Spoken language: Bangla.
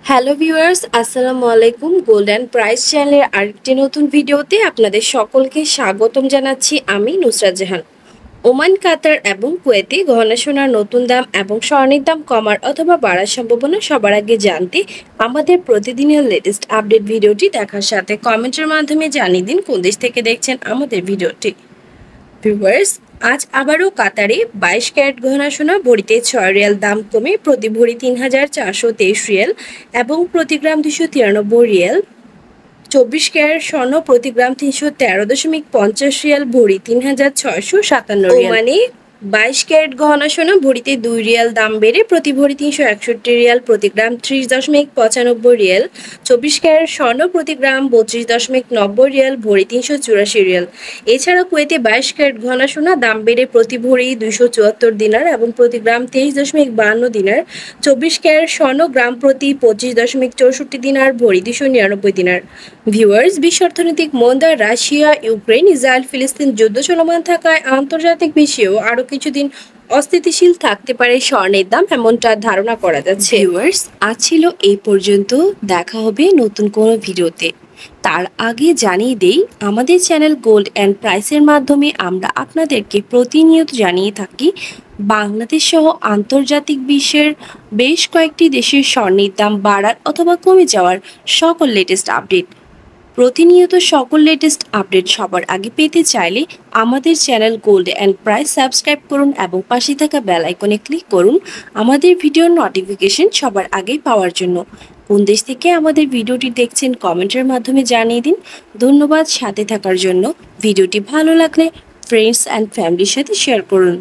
হ্যালো ভিউয়ার্স, আসসালামু আলাইকুম। গোল্ড অ্যান্ড প্রাইস চ্যানেলের আরেকটি নতুন ভিডিওতে আপনাদের সকলকে স্বাগতম জানাচ্ছি। আমি নুসরাত জাহান। ওমান, কাতার এবং কুয়েতে গহনা সোনার নতুন দাম এবং স্বর্ণের দাম কমার অথবা বাড়ার সম্ভাবনা সবার আগে জানতে আমাদের প্রতিদিনের লেটেস্ট আপডেট ভিডিওটি দেখার সাথে কমেন্টের মাধ্যমে জানিয়ে দিন কোন দেশ থেকে দেখছেন আমাদের ভিডিওটি। ভিউয়ার্স, আজ আবারও কাতারে 22 ক্যারেট গহনা সোনা ভরিতে 6 রিয়াল দাম কমে প্রতি ভরি 3,423 রিয়াল এবং প্রতি গ্রাম 293 রিয়াল। 24 ক্যারেট স্বর্ণ প্রতি গ্রাম 313.50 রিয়াল, ভরি 3,657 রিয়াল। মানে 22 ক্যারেট গহনা সোনা ভরিতে 2 রিয়াল দাম বেড়ে প্রতি ভরি 361 রিয়াল, প্রতি গ্রাম 30.95 রিয়াল। 24 ক্যারেট স্বর্ণ প্রতি গ্রাম 32.90 রিয়াল, ভরি 384 রিয়াল। এছাড়া কুয়েতে 22 ক্যারেট গহনা সোনা দাম বেড়ে প্রতি ভরি 274 দিনার এবং প্রতি গ্রাম 23.52 দিনার। 24 ক্যারেট স্বর্ণ গ্রাম প্রতি 25.64 দিনার, ভরি 299 দিনার। ভিউয়ার্স, বিশ্ব অর্থনৈতিক মন্দা, রাশিয়া, ইউক্রেন, ইসরায়েল, ফিলিস্তিন যুদ্ধ চলমান থাকায় আন্তর্জাতিক বিশ্বেও আরও কিছুদিন অস্থিতিশীল থাকতে পারে স্বর্ণের দাম, এমনটা ধারণা করা যাচ্ছে। ভিউয়ার্স, আজ ছিল এই পর্যন্ত। দেখা হবে নতুন কোনো ভিডিওতে। তার আগে জানিয়ে দেই, আমাদের চ্যানেল গোল্ড অ্যান্ড প্রাইসের মাধ্যমে আমরা আপনাদেরকে প্রতিনিয়ত জানিয়ে থাকি বাংলাদেশ সহ আন্তর্জাতিক বিশ্বের বেশ কয়েকটি দেশের স্বর্ণের দাম বাড়ার অথবা কমে যাওয়ার সকল লেটেস্ট আপডেট। প্রতিনিয়ত সকল লেটেস্ট আপডেট সবার আগে পেতে চাইলে আমাদের channel gold and price subscribe করুন এবং পাশে থাকা বেল আইকনে ক্লিক করুন আমাদের ভিডিওর নোটিফিকেশন সবার আগে পাওয়ার জন্য। কোন দেশ থেকে আমাদের ভিডিওটি দেখছেন কমেন্টের মাধ্যমে জানিয়ে দিন। ধন্যবাদ সাথে থাকার জন্য। ভিডিওটি ভালো লাগলে ফ্রেন্ডস অ্যান্ড ফ্যামিলির সাথে শেয়ার করুন।